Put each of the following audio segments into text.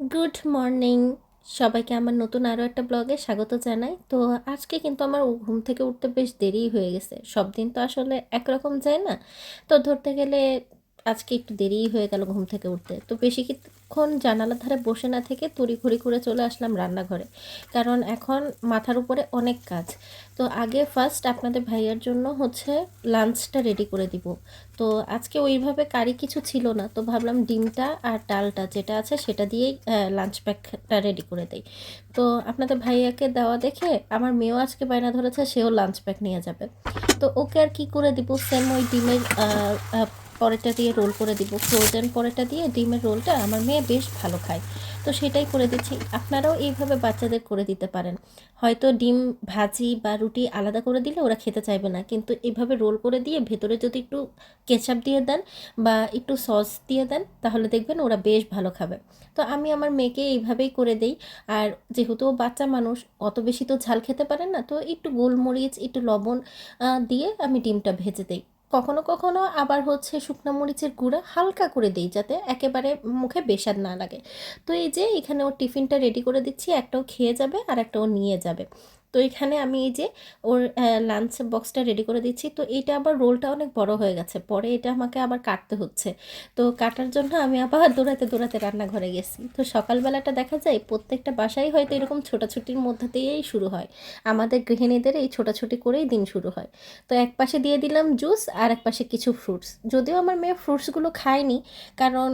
Good morning সবাইকে আমার নতুন আরও একটা ব্লগে স্বাগত জানাই। তো আজকে কিন্তু আমার ঘুম থেকে উঠতে বেশ দেরি হয়ে গেছে। সব দিন তো আসলে একরকম যায় না। তো ধরতে গেলে আজকে একটু দেরিই হয়ে গেল ঘুম থেকে উঠতে। তো বেশি কিছুক্ষণ জানালার ধারে বসে না থেকে তড়িঘড়ি করে চলে আসলাম রান্নাঘরে, কারণ এখন মাথার উপরে অনেক কাজ। তো আগে ফার্স্ট আপনাদের ভাইয়ার জন্য হচ্ছে লাঞ্চটা রেডি করে দিব। তো আজকে ওইভাবে কারি কিছু ছিল না, তো ভাবলাম ডিমটা আর ডালটা যেটা আছে সেটা দিয়েই লাঞ্চ প্যাকটা রেডি করে দেই। তো আপনাদের ভাইয়াকে দেওয়া দেখে আমার মেয়েও আজকে বায়না ধরেছে সেও লাঞ্চ প্যাক নিয়ে যাবে। তো ওকে আর কি করে দিব, সেম ওই ডিমের পরেটা দিয়ে রোল করে দিব। ফ্রোজেন পরেটা দিয়ে ডিমের রোলটা আমার মেয়ে বেশ ভালো খায়, তো সেটাই করে দিচ্ছি। আপনারাও এইভাবে বাচ্চাদের করে দিতে পারেন। হয়তো ডিম ভাজি বা রুটি আলাদা করে দিলে ওরা খেতে চাইবে না, কিন্তু এইভাবে রোল করে দিয়ে ভেতরে যদি একটু কেচাপ দিয়ে দেন বা একটু সস দিয়ে দেন তাহলে দেখবেন ওরা বেশ ভালো খাবে। তো আমি আমার মেয়েকে এইভাবেই করে দেই। আর যেহেতু ও বাচ্চা মানুষ, অত বেশি তো ঝাল খেতে পারেন না, তো একটু গোলমরিচ একটু লবণ দিয়ে আমি ডিমটা ভেজে দিই। কখনো কখনো আবার হচ্ছে শুকনো মরিচের গুঁড়া হালকা করে দিই যাতে একেবারে মুখে বেস্বাদ না লাগে। তো এই যে এখানে ওর টিফিনটা রেডি করে দিচ্ছি, একটাও খেয়ে যাবে আর একটাও নিয়ে যাবে। তো এখানে আমি এই যে ওর লাঞ্চ বক্সটা রেডি করে দিচ্ছি। তো এইটা আবার রোলটা অনেক বড় হয়ে গেছে, পরে এটা আমাকে আবার কাটতে হচ্ছে। তো কাটার জন্য আমি আবার দৌড়াতে দৌড়াতে রান্নাঘরে গেছি। তো সকালবেলাটা দেখা যায় প্রত্যেকটা বাসায় হয়তো এরকম ছোটাছুটির মধ্যে দিয়েই শুরু হয়। আমাদের গৃহিণীদের এই ছোটাছুটি করেই দিন শুরু হয়। তো এক পাশে দিয়ে দিলাম জুস আর এক পাশে কিছু ফ্রুটস। যদিও আমার মেয়ে ফ্রুটসগুলো খায়নি, কারণ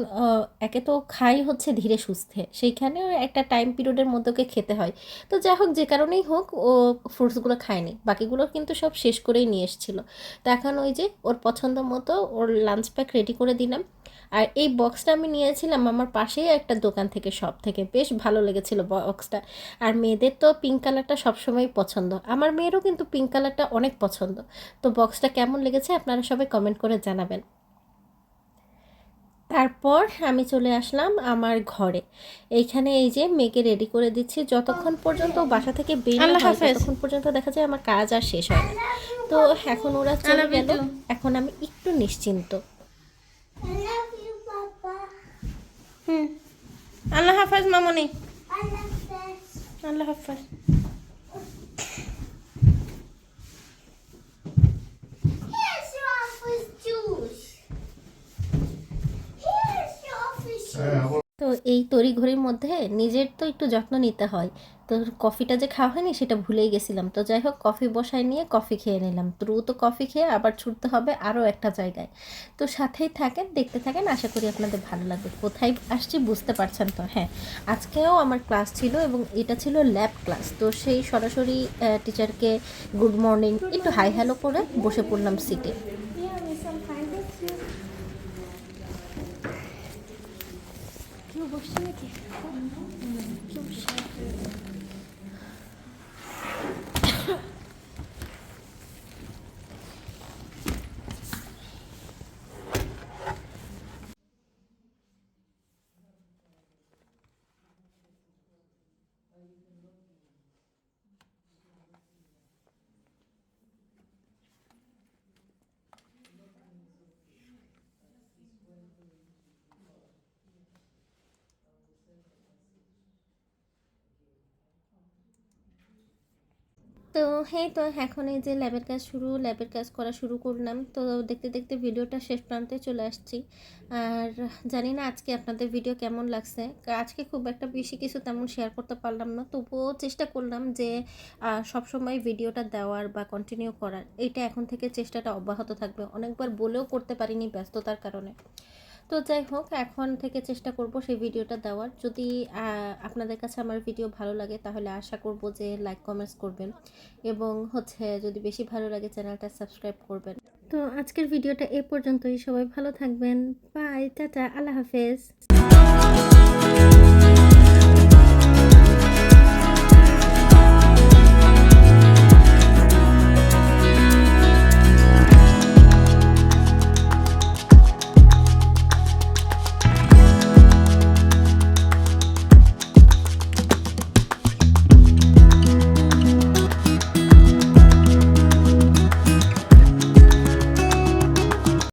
একে তো খাই হচ্ছে ধীরে সুস্থে, সেইখানে একটা টাইম পিরিয়ডের মধ্যে ওকে খেতে হয়। তো যাই হোক, যে কারণেই হোক ও ফ্রুটসগুলো খায়নি, বাকিগুলো কিন্তু সব শেষ করেই নিয়ে এসেছিলো। তো এখন ওই যে ওর পছন্দ মতো ওর লাঞ্চ প্যাক রেডি করে দিলাম। আর এই বক্সটা আমি নিয়েছিলাম আমার পাশেই একটা দোকান থেকে, সব থেকে বেশ ভালো লেগেছিল বক্সটা। আর মেয়েদের তো পিঙ্ক কালারটা সবসময় পছন্দ, আমার মেয়েরও কিন্তু পিঙ্ক কালারটা অনেক পছন্দ। তো বক্সটা কেমন লেগেছে আপনারা সবাই কমেন্ট করে জানাবেন। তারপর আমি চলে আসলাম আমার ঘরে। এইখানে এই যে মেয়েকে রেডি করে দিচ্ছি, যতক্ষণ পর্যন্ত ও বাসা থেকে বের না আল্লাহ হয় হাফেজ। ততক্ষণ পর্যন্ত দেখা যায় আমার কাজ আর শেষ হয় না। তো এখন ওরা আই চলে লাভ ইউ গেল, টু। এখন আমি একটু নিশ্চিন্ত। I love you, Papa. হুম, আল্লাহ হাফেজ মামনি। I love this. আল্লাহ হাফেজ। Here's your office juice. Here's your office juice. তো এই তড়িঘড়ির মধ্যে নিজের তো একটু যত্ন নিতে হয়। তো কফিটা যে খাওয়া হয়নি সেটা ভুলেই গেছিলাম। তো যাই হোক, কফি বসায় নিয়ে কফি খেয়ে নিলাম। দ্রুত কফি খেয়ে আবার ছুটতে হবে আরও একটা জায়গায়। তো সাথেই থাকেন, দেখতে থাকেন, আশা করি আপনাদের ভালো লাগবে। কোথায় আসছি বুঝতে পারছেন তো? হ্যাঁ, আজকেও আমার ক্লাস ছিল এবং এটা ছিল ল্যাব ক্লাস। তো সেই সরাসরি টিচারকে গুড মর্নিং একটু হাই হ্যালো করে বসে পড়লাম সিটে। কেউ বসছে নাকি? কেউ বসছে? তো হ্যাঁ, তো এখন এই যে ল্যাবের কাজ করা শুরু করলাম। তো দেখতে দেখতে ভিডিওটা শেষ প্রান্তে চলে আসছি। আর জানি না আজকে আপনাদের ভিডিও কেমন লাগছে। আজকে খুব একটা বেশি কিছু তেমন শেয়ার করতে পারলাম না, তবুও চেষ্টা করলাম যে সবসময় ভিডিওটা দেওয়ার বা কন্টিনিউ করার। এইটা এখন থেকে চেষ্টাটা অব্যাহত থাকবে। অনেকবার বলেও করতে পারিনি ব্যস্ততার কারণে। তো যাই হোক, এখন থেকে চেষ্টা করব সেই ভিডিওটা দেওয়ার। যদি আপনাদের কাছে আমার ভিডিও ভালো লাগে তাহলে আশা করব যে লাইক কমেন্টস করবেন, এবং হচ্ছে যদি বেশি ভালো লাগে চ্যানেলটা সাবস্ক্রাইব করবেন। তো আজকের ভিডিওটা এ পর্যন্তই। সবাই ভালো থাকবেন। বাই, টাটা, আল্লাহ হাফেজ।